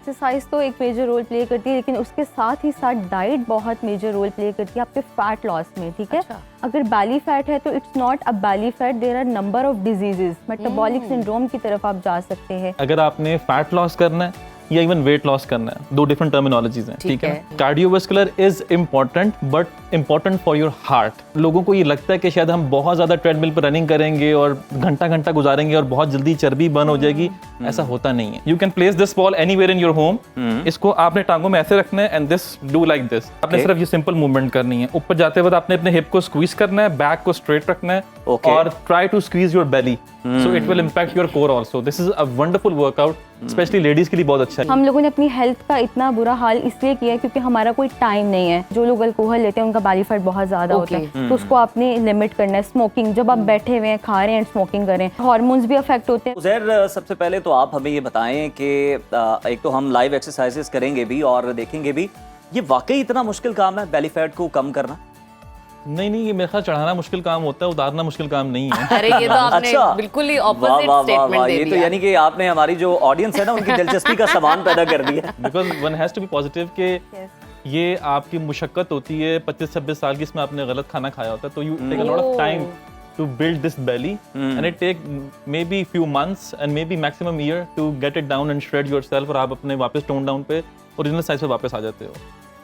Exercise तो एक major role play करती है, लेकिन उसके साथ ही साथ डाइट बहुत मेजर रोल प्ले करती है आपके फैट लॉस में, ठीक है। अगर बैली फैट है तो it's not a belly fat, there are number of diseases, metabolic syndrome की तरफ आप जा सकते हैं। अगर आपने फैट लॉस करना है या इवन वेट लॉस करना है, दो डिफरेंट टर्मिनोलॉजीज हैं, ठीक है। Cardiovascular is important but important for your heart. लोगों को ये लगता है कि शायद हम बहुत ज्यादा ट्रेडमिल पर रनिंग करेंगे और घंटा घंटा गुजारेंगे और बहुत जल्दी चर्बी बर्न हो जाएगी, ऐसा होता नहीं है। You can place this ball anywhere in your home. इसको आपने टांगों में ऐसे रखना है and this do like this. आपने सिर्फ ये सिंपल मूवमेंट करनी है। ऊपर जाते वक्त आपने अपने हिप को स्क्वीज करना है, बैक को स्ट्रेट रखना है और try to squeeze your belly, so it will impact your core also. This is a wonderful workout, specially ladies के लिए बहुत अच्छा है। हम लोगों ने अपनी हेल्थ का इतना बुरा हाल इसलिए किया है क्योंकि हमारा कोई टाइम नहीं है। जो लोग अल्कोहल लेते हैं उनका बैली फैट बहुत ज्यादा होता है, तो उसको आपने लिमिट करना है। स्मोकिंग, जब आप बैठे हुए हैं, खा रहे हैं, स्मोकिंग कर रहे हैं, हार्मोन्स भी अफेक्ट होते हैं। उज़ैर, सबसे पहले तो आप हमें ये बताएं कि एक तो हम लाइव एक्सरसाइजेस करेंगे भी और देखेंगे भी, ये वाकई इतना मुश्किल काम है बैली फैट को कम करना? नहीं, ये मेरे ख्याल चढ़ाना मुश्किल काम होता है, उतारना मुश्किल काम नहीं है। अरे ये तो आपने बिल्कुल ही ऑपोजिट स्टेटमेंट दे दिया। ये तो यानी कि आपने हमारी जो ऑडियंस है ना उनकी दिलचस्पी का सवाल पैदा कर दिया। Because one has to be positive कि ये आपकी मुशक्कत होती है 25-26 साल की, इसमें आपने गलत खाना खाया होता है, तो you take a lot of time to build this belly and it take maybe few months and maybe maximum year to get it down and shred yourself और आप अपने वापस टोन डाउन पे ओरिजिनल साइज पे वापस आ जाते हो।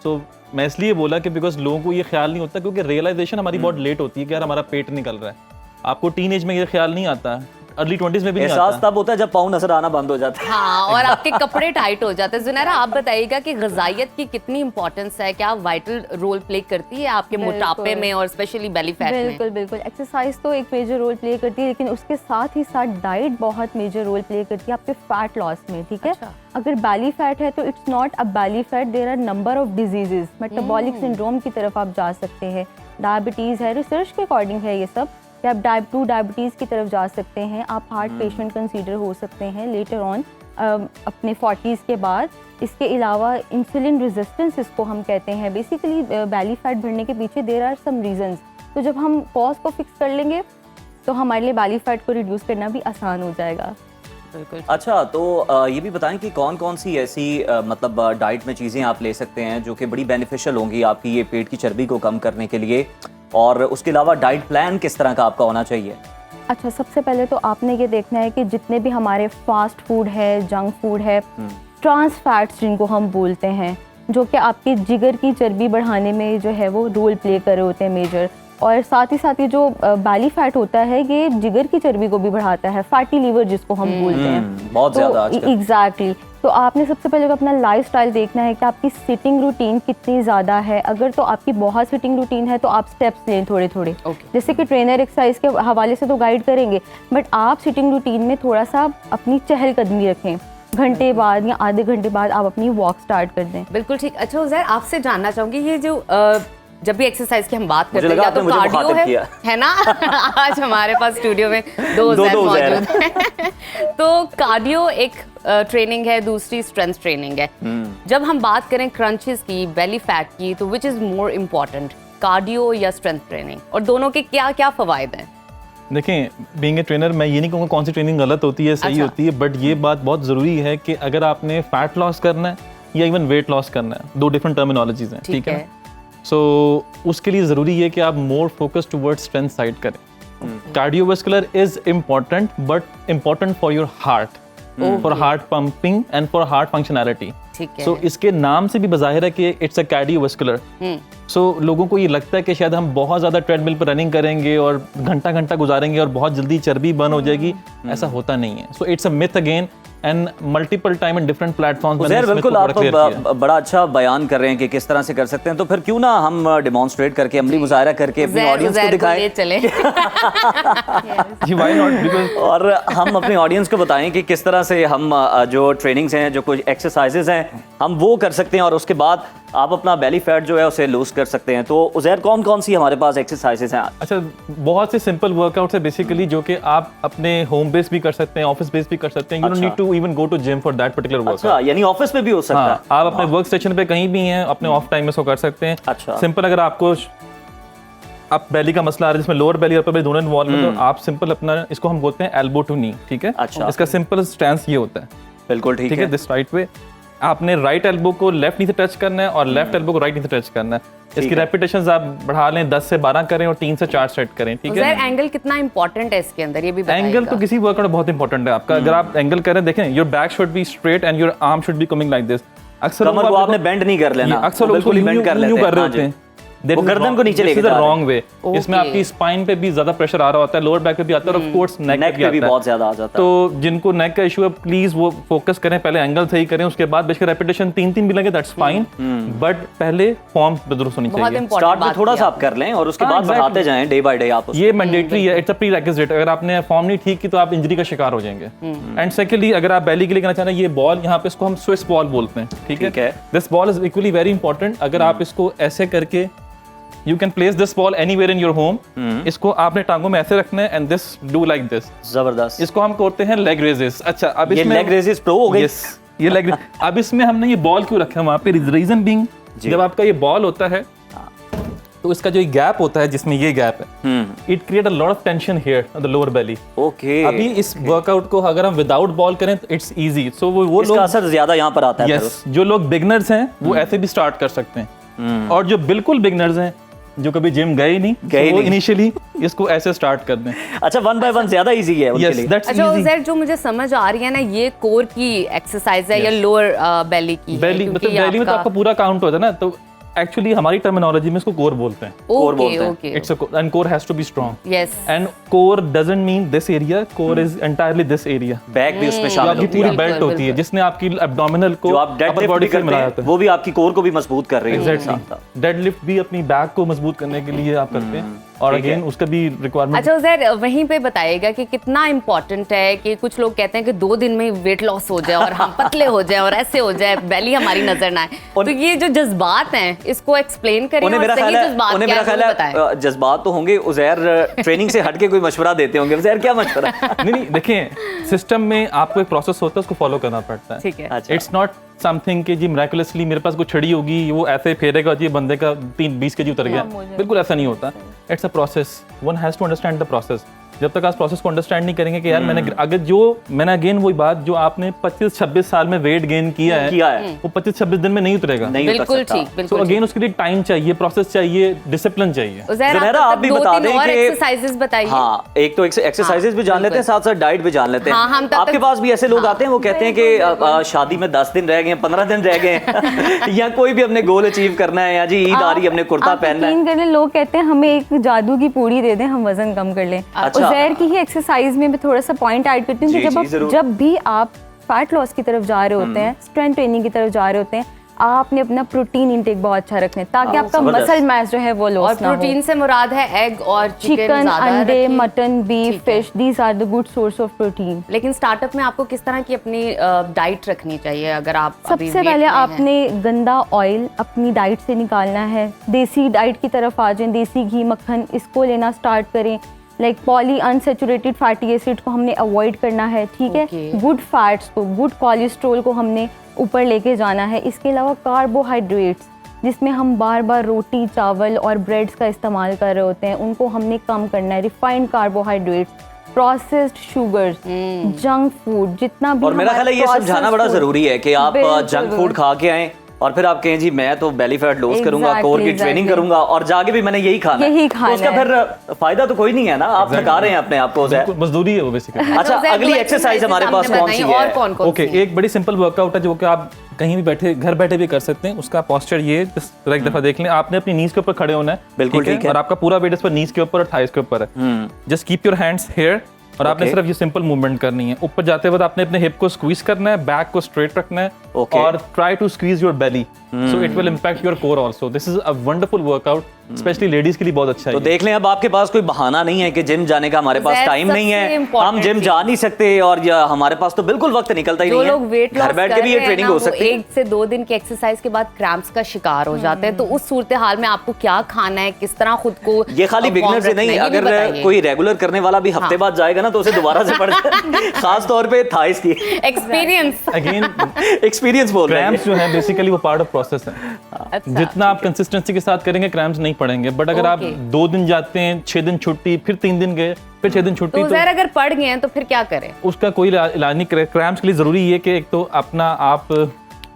So मैं इसलिए बोला कि बिकॉज लोगों को ये ख्याल नहीं होता, क्योंकि रियलाइजेशन हमारी बहुत लेट होती है कि यार हमारा पेट निकल रहा है। आपको टीन एज में ये ख्याल नहीं आता, अर्ली 20s में भी नहीं आता। एहसास तब होता है जब पाँव नजर आना बंद हो जाता है। हाँ, और आपके कपड़े टाइट हो जाते हैं। ज़ुनैरा, आप बताइएगा कि ग़िज़ाइयत की कितनी इंपॉर्टेंस है, क्या वाइटल रोल प्ले करती है आपके मोटापे में और स्पेशली बेली फैट में? बिल्कुल। एक्सरसाइज तो एक मेजर रोल प्ले करती है, लेकिन उसके साथ ही साथ डाइट बहुत मेजर रोल प्ले करती है आपके फैट लॉस में, ठीक है। अगर बैली फैट है तो it's not a belly fat, there are number of diseases, metabolic syndrome की तरफ आप जा सकते हैं। डायबिटीज़ है, रिसर्च के अकॉर्डिंग है ये सब, कि आप टाइप 2 डायबिटीज़ की तरफ जा सकते हैं। आप हार्ट पेशेंट कंसीडर हो सकते हैं लेटर ऑन अपने 40s के बाद। इसके अलावा इंसुलिन रेजिस्टेंस इसको हम कहते हैं। बेसिकली बैली फैट बढ़ने के पीछे देयर आर सम रीजंस, तो जब हम कॉज को फिक्स कर लेंगे तो हमारे लिए बैली फैट को रिड्यूस करना भी आसान हो जाएगा। अच्छा, तो ये भी बताएं कि कौन कौन सी ऐसी मतलब डाइट में चीज़ें आप ले सकते हैं जो कि बड़ी बेनिफिशियल होंगी आपकी ये पेट की चर्बी को कम करने के लिए, और उसके अलावा डाइट प्लान किस तरह का आपका होना चाहिए? अच्छा, सबसे पहले तो आपने ये देखना है कि जितने भी हमारे फास्ट फूड है, जंक फूड है, ट्रांस फैट्स जिनको हम बोलते हैं, जो कि आपके जिगर की चर्बी बढ़ाने में जो है वो रोल प्ले कर रहे होते हैं मेजर, और साथ ही जो बैली फैट होता है ये जिगर की चर्बी को भी बढ़ाता है, फैटी लीवर जिसको हम बोलते हैं बहुत ज़्यादा। एग्जैक्टली। तो आपने सबसे पहले अपना लाइफस्टाइल देखना है कि आपकी सिटिंग रूटीन कितनी ज़्यादा है। अगर तो आपकी बहुत सिटिंग रूटीन है तो आप स्टेप्स लें थोड़े थोड़े, जैसे कि ट्रेनर एक्सरसाइज के हवाले से तो गाइड करेंगे, बट आप सिटिंग रूटीन में थोड़ा सा अपनी चहलकदमी रखें। घंटे बाद या आधे घंटे बाद आप अपनी वॉक स्टार्ट कर दें। बिल्कुल ठीक। अच्छा उज़ैर, आपसे जानना चाहूँगी, ये जो जब भी एक्सरसाइज की हम बात करते हैं तो कार्डियो है ना आज हमारे पास स्टूडियो में दो मौजूद हैं तो कार्डियो एक ट्रेनिंग है, दूसरी स्ट्रेंथ ट्रेनिंग है। जब हम बात करें क्रंचेस की, बेली फैट की, तो which is more important, cardio या स्ट्रेंथ ट्रेनिंग, और दोनों के क्या क्या फवायद हैं? देखें, बीइंग ए ट्रेनर मैं ये नहीं कहूँगा कौन सी ट्रेनिंग गलत होती है, सही होती है, बट ये बात बहुत ज़रूरी है कि अगर आपने फैट लॉस करना है या इवन वेट लॉस करना है, दो डिफरेंट टर्मिनोलॉजीज हैं, ठीक है। सो उसके लिए ज़रूरी है कि आप more focus towards strength side करें। Cardiovascular is important but important for your heart, for heart pumping and for heart functionality. So इसके नाम से भी बज़ाहिर है कि इट्स अ कार्डियोवास्कुलर। सो लोगों को ये लगता है कि शायद हम बहुत ज़्यादा ट्रेडमिल पर रनिंग करेंगे और घंटा घंटा गुजारेंगे और बहुत जल्दी चर्बी बर्न हो जाएगी, ऐसा होता नहीं है। So it's a myth again and multiple time in different platforms. Uzair, बिल्कुल आप बड़ा अच्छा बयान कर रहे हैं कि किस तरह से कर सकते हैं, तो फिर क्यों ना हम डेमोन्स्ट्रेट करके, अमली मुजाहरा करके अपनी ऑडियंस को दिखाएं चले व्हाई नॉट, बिकॉज़ और हम अपनी ऑडियंस को बताएं कि किस तरह से हम जो ट्रेनिंग्स हैं, जो कुछ एक्सरसाइजेज हैं, हम वो कर सकते हैं और उसके बाद आप अपना बेली फैट जो है उसे लूज कर सकते हैं। तो उज़ैर, कौन कौन सी हमारे पास एक्सरसाइजेज हैं? अच्छा, बहुत से सिंपल वर्कआउट्स है बेसिकली, जो कि आप अपने होम बेस भी कर सकते हैं, ऑफिस बेस भी कर सकते हैं। You don't need to even go to gym for that particular workout. अच्छा, यानी ऑफिस में भी हो सकता है? आप अपने वर्क स्टेशन पे कहीं भी हैं, अपने ऑफ टाइम में इसको कर सकते हैं। अच्छा, सिंपल, अगर आपको आप बेली का मसला आ रहा है जिसमें लोअर बेली और अपर बेली दोनों इन्वॉल्व है, तो आप सिंपल अपना, इसको हम बोलते हैं एल्बो टू नी, ठीक है। अच्छा, इसका सिंपल स्टैंस ये होता है, बिल्कुल ठीक है, दिस राइट वे, आपने राइट एल्बो को लेफ्ट नी से टच करना है और लेफ्ट एल्बो को राइट नी से टच करना है। इसकी रेपिटेशंस आप बढ़ा लें, 10 से 12 करें और 3 से 4 सेट करें, ठीक है। एंगल कितना इंपॉर्टेंट है इसके अंदर, ये भी बताइएगा। एंगल तो किसी वर्कआउट में बहुत इंपॉर्टेंट है आपका। अगर आप एंगल करें, देखें, your back should be straight and your arm should be coming like this. अक्सर कमर को आपने बेंड नहीं कर लेना, अक्सर लोग बेंड कर लेते कर रहे होते हैं, वो गर्दन को नीचे लेके जा रहे हैं। Wrong way. इसमें आपकी स्पाइन पे भी ज्यादा प्रेशर आ रहा होता है, लोअर बैक पे भी आता है और ऑफ कोर्स नेक पे भी बहुत ज्यादा आ जाता है। तो जिनको नेक का इशू है प्लीज वो फोकस करें, पहले एंगल सही करें, उसके बाद बेशक रेपिटेशन 3-3 भी लगे दैट्स फाइन, बट पहले फॉर्म दुरुस्त होनी चाहिए। स्टार्ट में थोड़ा सा आप कर लें और उसके बाद बढ़ाते जाएं डे बाय डे आप। ये मैंडेटरी है, इट्स अ प्री रिक्विजिट। अगर आपने फॉर्म नहीं ठीक की तो आप इंजरी का शिकार हो जाएंगे। एंड सेकेंडली, अगर आप बैली के लिए कहना चाह रहे हैं, ये बॉल यहाँ पे इसको हम स्विस बॉल बोलते हैं, ठीक है। This ball is equally very important. अगर आप इसको ऐसे करके You can place this ball anywhere in your home. इसको आपने टांगों में ऐसे रखना है and this do like this. जबरदस्त। इसको हम करते हैं लेग रेजेस। अच्छा, अब ये इसमें लेग रेजेस प्रो हो गई। Yes, ये लेग। अब इसमें हमने ये बॉल क्यों रखा है वहाँ पे? रीजन बीइंग, जब आपका ये बॉल होता है तो इसका जो गैप होता है, जिसमें ये गैप है, it create a lot of tension here on the lower Bailey. Okay. अभी इस वर्कआउट को अगर हम विदाउट बॉल करें तो इट्स इजी। सो वो इसका असर ज्यादा यहाँ पर आता है। यस, जो लोग बिगनर्स हैं वो ऐसे भी स्टार्ट कर सकते हैं, और जो बिल्कुल बिगनर्स हैं, जो कभी जिम गए नहीं, वो इनिशियली इसको ऐसे स्टार्ट कर दें। अच्छा, 1 by 1 ज्यादा इजी है उनके लिए। अच्छा उज़ैर, जो मुझे समझ आ रही है ना, ये कोर की एक्सरसाइज है या लोअर बेली की? बेली मतलब बेली में तो आपका पूरा काउंट होता है ना, तो एक्चुअली हमारी टर्मिनोलॉजी में इसको कोर बोलते हैं। कोर बोलते हैं। It's a and core has to be strong. Yes. And core doesn't mean this area, core is entirely this area. Back भी उसमें शामिल होती है, पूरी बेल्ट होती है जिसने आपकी एब्डोमिनल को अपर बॉडी से मिलाया है, वो भी आपकी कोर को भी मजबूत कर रही है। एग्जैक्टली। डेडलिफ्ट भी अपनी बैक को मजबूत करने के लिए आप करते हैं, और अगेन उसका भी रिक्वायरमेंट। अच्छा उज़ैर, वहीं पे बताइएगा कि कितना इम्पोर्टेंट है कि कुछ लोग कहते हैं कि 2 दिन में वेट लॉस हो जाए और हम पतले हो जाए और ऐसे हो जाए, बेली हमारी नजर ना आए, तो ये जो जज्बात हैं इसको एक्सप्लेन करें। उन्हें मेरा ख्याल है जज्बात तो होंगे। उज़ैर ट्रेनिंग से हट के कोई मशवरा देते होंगे। उज़ैर क्या मशवरा? नहीं, देखें, सिस्टम में आपको एक प्रोसेस होता है, उसको फॉलो करना पड़ता है, ठीक है। इट्स नॉट समथिंग कि जी मिरेकुलसली मेरे पास कोई छड़ी होगी, वो ऐसे फेरेगा जी बंदे का 20 kg उतर गया। बिल्कुल ऐसा नहीं होता। It's a process, one has to understand the process. जब तक आप प्रोसेस को अंडरस्टैंड नहीं करेंगे कि यार मैंने अगेन वही बात, जो आपने 25-26 साल में वेट गेन किया है वो 25-26 दिन में नहीं उतरेगा। बिल्कुल ठीक। तो अगेन उसके लिए टाइम चाहिए, प्रोसेस चाहिए, डिसिप्लिन चाहिए। ज़रा आप भी बता दें कि एक्सरसाइजेस बताइए। हाँ, एक तो एक्सरसाइजेस भी जान लेते हैं, साथ साथ डाइट भी जान लेते हैं। आपके पास भी ऐसे लोग आते हैं, वो कहते हैं कि शादी में 10 दिन रह गए, 15 दिन रह गए, या कोई भी हमने गोल अचीव करना है, या जी ईद आ रही है, हमने कुर्ता पहनना है। लोग कहते हैं हमें एक जादू की पूड़ी दे दें, हम वजन कम कर लें। उज़ैर की ही एक्सरसाइज में मैं थोड़ा सा पॉइंट ऐड करती हूँ कि जब भी आप फैट लॉस की तरफ जा रहे होते हैं, स्ट्रेंथ ट्रेनिंग की तरफ जा रहे होते हैं, आपने अपना प्रोटीन इंटेक बहुत अच्छा रखना है ताकि आपका मसल मास जो है वो लॉस ना हो। प्रोटीन से मुराद है एग और चिकन, अंडे, mutton, beef, fish, these are the good source of protein. लेकिन स्टार्टअप में आपको किस तरह की अपनी डाइट रखनी चाहिए? अगर आप सबसे पहले आपने गंदा ऑयल अपनी डाइट से निकालना है, देसी डाइट की तरफ आ जाएं, देसी घी, मक्खन, इसको लेना स्टार्ट करें। Like poly unsaturated fatty acid को हमने अवॉइड करना है, ठीक है। गुड फैट्स को, गुड कोलेस्ट्रॉल को हमने ऊपर लेके जाना है। इसके अलावा कार्बोहाइड्रेट्स, जिसमें हम बार बार रोटी, चावल और ब्रेड्स का इस्तेमाल कर रहे होते हैं, उनको हमने कम करना है। Refined carbohydrates, processed sugars, junk food, जितना भी। और मेरा ख्याल है ये समझाना बड़ा जरूरी है कि आप जंक फूड खा के आए और फिर आप कहें जी मैं तो बेली फैट लॉस करूंगा, कोर की ट्रेनिंग करूंगा और जाके भी मैंने यही खाना है, तो उसका फिर फायदा तो कोई नहीं है ना। आप थका रहे हैं अपने आप को, मजदूरी है वो बेसिकली। अच्छा, अगली एक्सरसाइज हमारे पास कौन सी है? ओके, एक बड़ी सिंपल वर्कआउट है जो कि आप कहीं भी बैठे, घर बैठे भी कर सकते हैं। उसका पोस्चर ये एक दफा देख लें। आपने अपनी नीज के ऊपर खड़े होना है, बिल्कुल ठीक है, और आपका पूरा वेट इस पर नीज के ऊपर और थाइस के ऊपर है। Just keep your hands here, और आपने सिर्फ ये सिंपल मूवमेंट करनी है। ऊपर जाते वक्त आपने अपने हिप को स्क्वीज करना है, बैक को स्ट्रेट रखना है, और try to squeeze your belly, so it will impact your core also. This is a wonderful workout, specially ladies के लिए बहुत अच्छा है। तो देख लें, अब आपके पास कोई बहाना नहीं है कि जिम जाने का हमारे पास टाइम नहीं है, हम जिम जा नहीं सकते, और हमारे पास तो बिल्कुल वक्त निकलता ही नहीं है। जो लोग वेट लॉस घर बैठ के भी ये ट्रेनिंग हो सकती है। 1 से 2 दिन की एक्सरसाइज के बाद क्रैम्प्स का शिकार हो जाते हैं, तो उस सूरत हाल में आपको क्या खाना है, किस तरह खुद को? ये खाली बिगनर से नहीं, अगर कोई रेगुलर करने वाला भी हफ्ते बाद जाएगा ना तो उसे दोबारा से पड़ खास तौर पे थाइस की एक्सपीरियंस, अगेन एक्सपीरियंस बोल रहे हैं। क्रैम्प्स जो है बेसिकली वो पार्ट ऑफ प्रोसेस है। जितना आप कंसिस्टेंसी के साथ करेंगे क्रैम्प्स नहीं पड़ेंगे, बट अगर आप 2 दिन जाते हैं, 6 दिन छुट्टी, फिर 3 दिन गए, फिर 6 दिन छुट्टी, तो ज़रा अगर पड़ गए हैं तो फिर क्या करें? उसका कोई इलाज नहीं। क्रैम्प्स के लिए जरूरी है कि एक तो अपना आप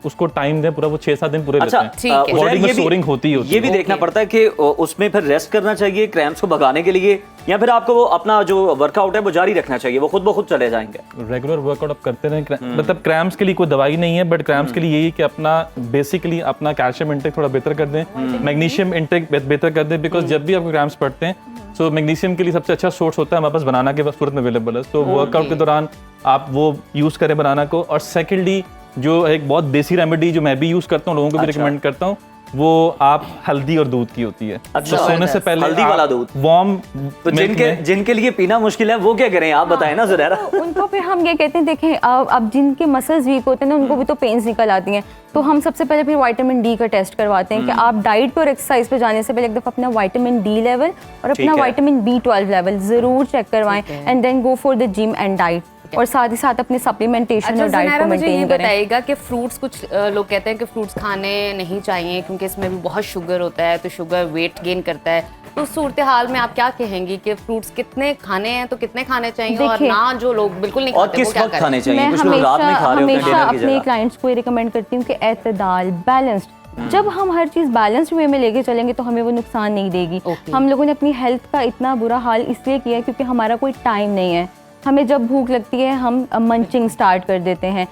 उसको टाइम दें पूरा, वो 6-7 दिन पूरे अच्छा, लेते हैं। ठीक है। बॉडी में ये भी- सोरिंग होती है। ये भी देखना पड़ता है कि उसमें फिर रेस्ट करना चाहिए क्रैम्प्स को भगाने के लिए, या फिर आपको वो अपना जो वर्कआउट है वो जारी रखना चाहिए, वो खुद ब खुद चले जाएंगे? रेगुलर वर्कआउट आप करते रहें। मतलब क्रैम्प्स के लिए कोई दवाई नहीं है, बट क्रैम्प्स के लिए यही कि अपना बेसिकली अपना कैल्शियम इंटेक थोड़ा बेहतर कर दें, मैग्नीशियम इंटेक बेहतर कर दें, बिकॉज जब भी आपको क्रैम्प्स पड़ते हैं सो मैग्नीशियम के लिए सबसे अच्छा सोर्स होता है हमारे पास बनाना के सूरत में अवेलेबल है। तो वर्कआउट के दौरान आप वो यूज़ करें बनाना को। और सेकेंडली जो एक बहुत देसी रेमेडी जो मैं भी यूज़ करता हूँ, लोगों को भी रिकमेंड करता हूँ, वो आप हल्दी और दूध की होती है। अच्छा, तो सोने से पहले हल्दी वाला दूध वार्म, तो जिनके लिए पीना मुश्किल है वो क्या करें, आप बताएं ना ज़ुनैरा। उनको फिर हम ये कहते हैं, देखें अब जिनके मसल्स वीक होते हैं ना, उनको भी तो पेन्स निकल आती हैं, तो हम सबसे पहले फिर विटामिन डी का टेस्ट करवाते हैं कि आप डाइट पे और एक्सरसाइज पे जाने से पहले एक दफ़ा अपना विटामिन डी लेवल और अपना विटामिन B12 लेवल ज़रूर चेक करवाएं, and then go for the gym and diet, और साथ ही साथ अपने सप्लीमेंटेशन अच्छा और डाइट ज़ुनैरा, को मुझे ये मेंटेन करें। बताइएगा कि फ्रूट्स, कुछ लोग कहते हैं कि फ्रूट्स खाने नहीं चाहिए क्योंकि इसमें भी बहुत शुगर होता है, तो शुगर वेट गेन करता है, तो सूरत हाल में आप क्या कहेंगी कि फ्रूट्स कितने खाने हैं तो कितने खाने चाहिए, और देखिए, ना जो लोग बिल्कुल नहीं और खाते वो किस क्या वक्त करें? खाने चाहिए? मैं कुछ लोग रात में खा रहे होते हैं हमेशा डिनर की अपने जगह। क्लाइंट्स को ये रिकमेंड करती हूँ कि एतदाल, बैलेंस्ड, जब हम हर चीज़ बैलेंस्ड वे में लेके चलेंगे तो हमें वो नुकसान नहीं देगी। Okay. हम लोगों ने अपनी हेल्थ का इतना बुरा हाल इसलिए किया है क्योंकि हमारा कोई टाइम नहीं है। हमें जब भूख लगती है हम मंचिंग स्टार्ट कर देते हैं।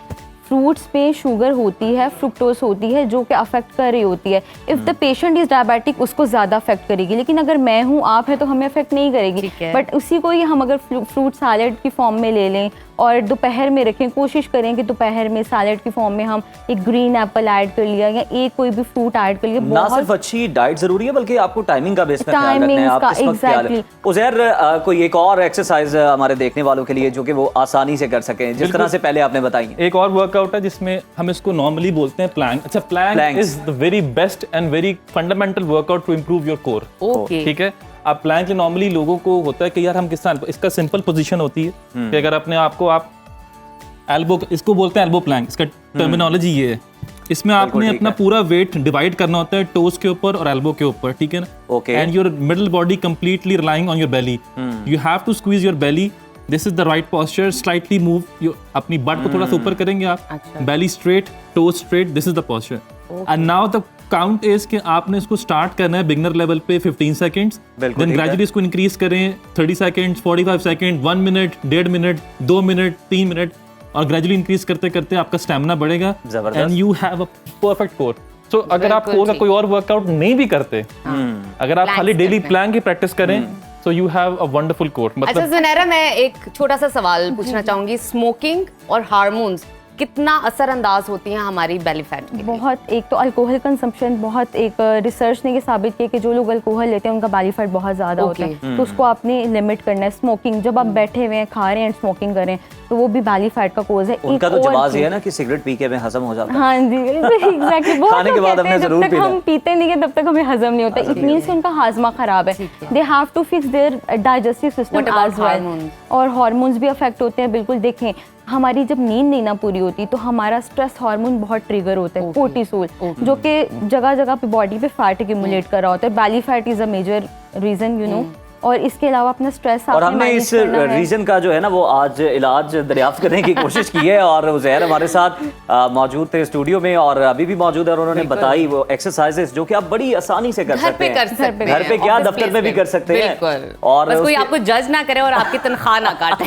फ्रूट्स पे शुगर होती है, फ्रुक्टोज होती है, जो कि अफेक्ट कर रही होती है। If the patient is diabetic, उसको ज़्यादा अफेक्ट करेगी, लेकिन अगर मैं हूँ, आप है, तो हमें अफेक्ट नहीं करेगी। ठीक है। बट उसी को ही हम अगर फ्रूट सैलेड की फॉर्म में ले लें और दोपहर में रखें, कोशिश करें कि दोपहर में सैलेड की फॉर्म में हम एक ग्रीन एप्पल ऐड कर लिया या एक कोई भी फ्रूट ऐड कर लिया। ना सिर्फ अच्छी डाइट जरूरी है बल्कि आपको टाइमिंग का भी इसमें ख्याल रखना है। Timings आप का, किस वक्त ख्याल रखें। exactly। उज़ैर, कोई एक और एक्सरसाइज हमारे देखने वालों के लिए जो कि वो आसानी से कर सकें, जिस तरह से पहले आपने बताई है? एक और वर्कआउट है जिसमें हम इसको नॉर्मली बोलते हैं प्लैंक। अच्छा, plank is the very best and very fundamental workout to improve your core. Okay, ठीक है। आप प्लैंक नॉर्मली लोगों को होता है कि यार हम किस तरह, इसका सिंपल पोजीशन होती है कि अगर अपने आप को आप एल्बो, इसको बोलते हैं एल्बो प्लैंक, इसका टर्मिनोलॉजी ये है। इसमें आपने अपना पूरा वेट डिवाइड करना होता है टोज के ऊपर और एल्बो के ऊपर, ठीक है ना? Okay. And your middle body completely relying on your belly. You have to squeeze your belly. This is the right posture. Slightly move अपनी बट को थोड़ा सा ऊपर करेंगे आप, belly straight, toes straight, this is the posture. And now the count is कि आपने इसको स्टार्ट करना है बिगनर लेवल पे 15 सेकंड्स, देन ग्रेजुअली इसको इंक्रीज करें 30 seconds, 45 second, 1 minute, 1.5 minute, 2 minute, 3 minute, और ग्रेजुअली इंक्रीज करते करते आपका स्टैमिना बढ़ेगा and you have a perfect core. So अगर आप कोर का कोई और वर्कआउट नहीं भी करते, अगर आप खाली डेली प्लान की प्रैक्टिस करें, so you have a wonderful core। अच्छा ज़ुनैरा, मैं एक छोटा सा सवाल पूछना चाहूंगी, स्मोकिंग और हार्मोन्स कितना असरअंदाज होती हैं हमारी बेली फैट के लिए? बहुत, एक तो अल्कोहल कंजम्पशन, बहुत एक रिसर्च ने ये साबित किया कि जो लोग अल्कोहल लेते हैं उनका बेली फैट बहुत ज़्यादा होता है, तो उसको आपने लिमिट करना है। स्मोकिंग, जब आप बैठे हुए हैं, खा रहे हैं, स्मोकिंग करें, तो वो भी बेली फैट का कोज है। उनका तो जवाब ये है ना कि सिगरेट पी के में हजम हो जाता है। हाँ जी, एग्जैक्टली। खाने के बाद हमने जरूर जब तक हम पीते नहीं है तब तक हमें हजम नहीं होता। इट मींस कि उनका हाजमा खराब है। They have to fix their digestive system as well. और हार्मोन्स भी अफेक्ट होते हैं। बिल्कुल, देखें, हमारी जब नींद नहीं ना पूरी होती तो हमारा स्ट्रेस हार्मोन बहुत ट्रिगर होता है, कोर्टिसोल, जो कि जगह जगह पे बॉडी पे फैट एक्यूमुलेट कर रहा होता है। Belly fat is a major reason, you know. और इसके अलावा अपना स्ट्रेस, और हमने इस रीजन का जो है ना वो आज इलाज दरियाफ्त करने की कोशिश की है, और उज़ैर हमारे साथ मौजूद थे स्टूडियो में और अभी भी मौजूद है, और उन्होंने बताई वो एक्सरसाइजेस जो कि आप बड़ी आसानी से कर सकते हैं। घर पे क्या, दफ्तर में भी कर सकते हैं। बिल्कुल। और बस कोई आपको जज ना करे और आपकी तनख्वाह ना काटे।